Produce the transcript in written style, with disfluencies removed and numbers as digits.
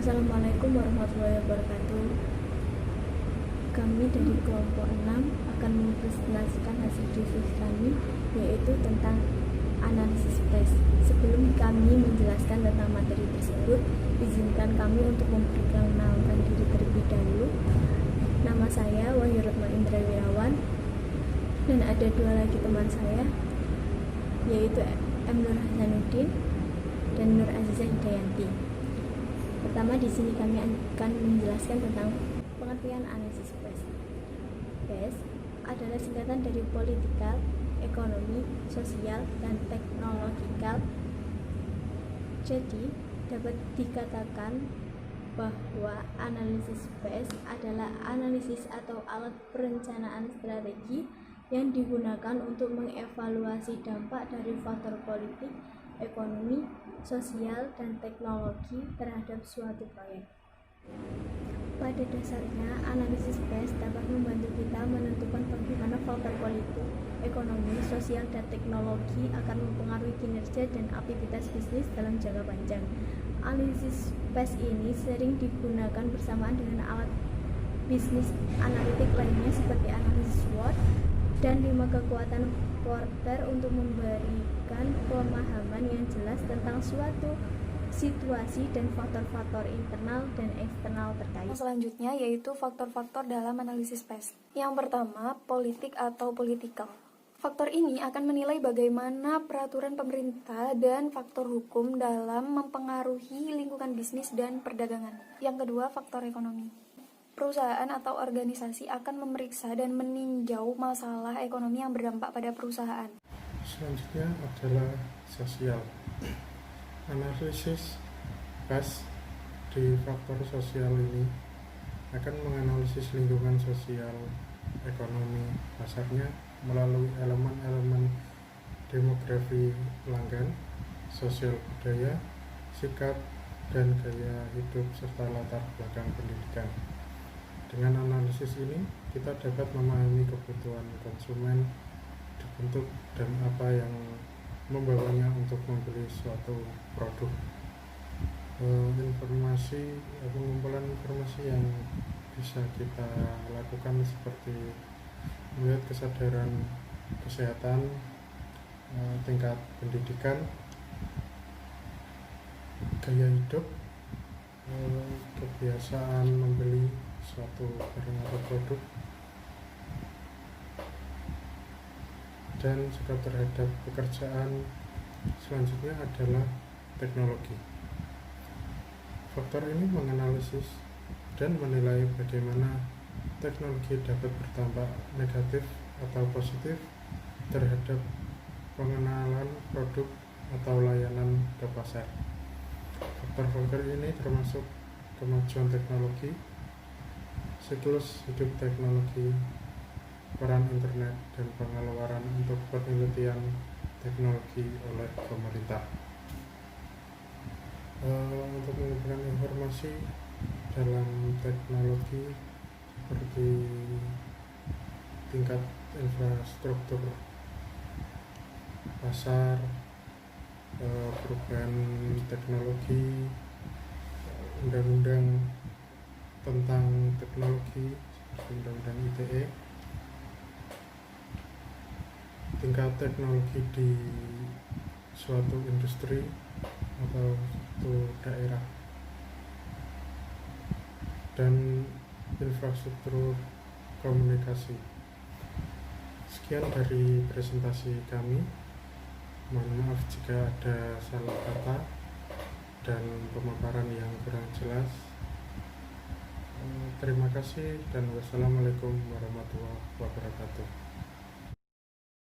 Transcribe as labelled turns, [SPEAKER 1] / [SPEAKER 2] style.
[SPEAKER 1] Assalamualaikum warahmatullahi wabarakatuh. Kami dari kelompok 6 akan mempresentasikan hasil diskusi kami, yaitu tentang analisis PES. Sebelum kami menjelaskan tentang materi tersebut, izinkan kami untuk memperkenalkan diri terlebih dahulu. Nama saya Wahyu Retno Indra Wirawan, dan ada dua lagi teman saya, yaitu M. Nur Hasanuddin dan Nur Azizah Hidayanti. Pertama, di sini kami akan menjelaskan tentang pengertian analisis PES. PES adalah singkatan dari Political, Ekonomi, Sosial, dan Teknologikal. Jadi, dapat dikatakan bahwa analisis PES adalah analisis atau alat perencanaan strategi yang digunakan untuk mengevaluasi dampak dari faktor politik, ekonomi, sosial, dan teknologi terhadap suatu proyek. Pada dasarnya, analisis PES dapat membantu kita menentukan bagaimana faktor politik, ekonomi, sosial, dan teknologi akan mempengaruhi kinerja dan aktivitas bisnis dalam jangka panjang. Analisis PES ini sering digunakan bersamaan dengan alat bisnis analitik lainnya seperti analisis SWOT dan 5 kekuatan Porter untuk memberikan pemahaman yang jelas tentang suatu situasi dan faktor-faktor internal dan eksternal terkait.
[SPEAKER 2] Selanjutnya yaitu faktor-faktor dalam analisis PES. Yang pertama, politik atau political. Faktor ini akan menilai bagaimana peraturan pemerintah dan faktor hukum dalam mempengaruhi lingkungan bisnis dan perdagangan. Yang kedua, faktor ekonomi. Perusahaan atau organisasi akan memeriksa dan meninjau masalah ekonomi yang berdampak pada perusahaan.
[SPEAKER 3] Selanjutnya adalah sosial. Analisis PES di faktor sosial ini akan menganalisis lingkungan sosial, ekonomi, pasarnya melalui elemen-elemen demografi pelanggan, sosial budaya, sikap, dan gaya hidup serta latar belakang pendidikan. Dengan analisis ini, kita dapat memahami kebutuhan konsumen dibentuk dan apa yang membawanya untuk membeli suatu produk. Pengumpulan informasi yang bisa kita lakukan seperti melihat kesadaran kesehatan, tingkat pendidikan, gaya hidup, kebiasaan membeli suatu barang atau produk, dan sikap terhadap pekerjaan. Selanjutnya adalah teknologi. Faktor ini menganalisis dan menilai bagaimana teknologi dapat berdampak negatif atau positif terhadap pengenalan produk atau layanan ke pasar. Faktor-faktor ini termasuk kemajuan teknologi, siklus hidup teknologi, peran internet, dan pengeluaran untuk penelitian teknologi oleh pemerintah. Untuk mengumpulkan informasi dalam teknologi seperti tingkat infrastruktur pasar, perubahan teknologi, undang-undang tentang teknologi seperti undang-undang ITE, tingkat teknologi di suatu industri atau suatu daerah, dan infrastruktur komunikasi. Sekian dari presentasi kami. Mohon maaf jika ada salah kata dan pemaparan yang kurang jelas. Terima kasih dan wassalamualaikum warahmatullahi wabarakatuh.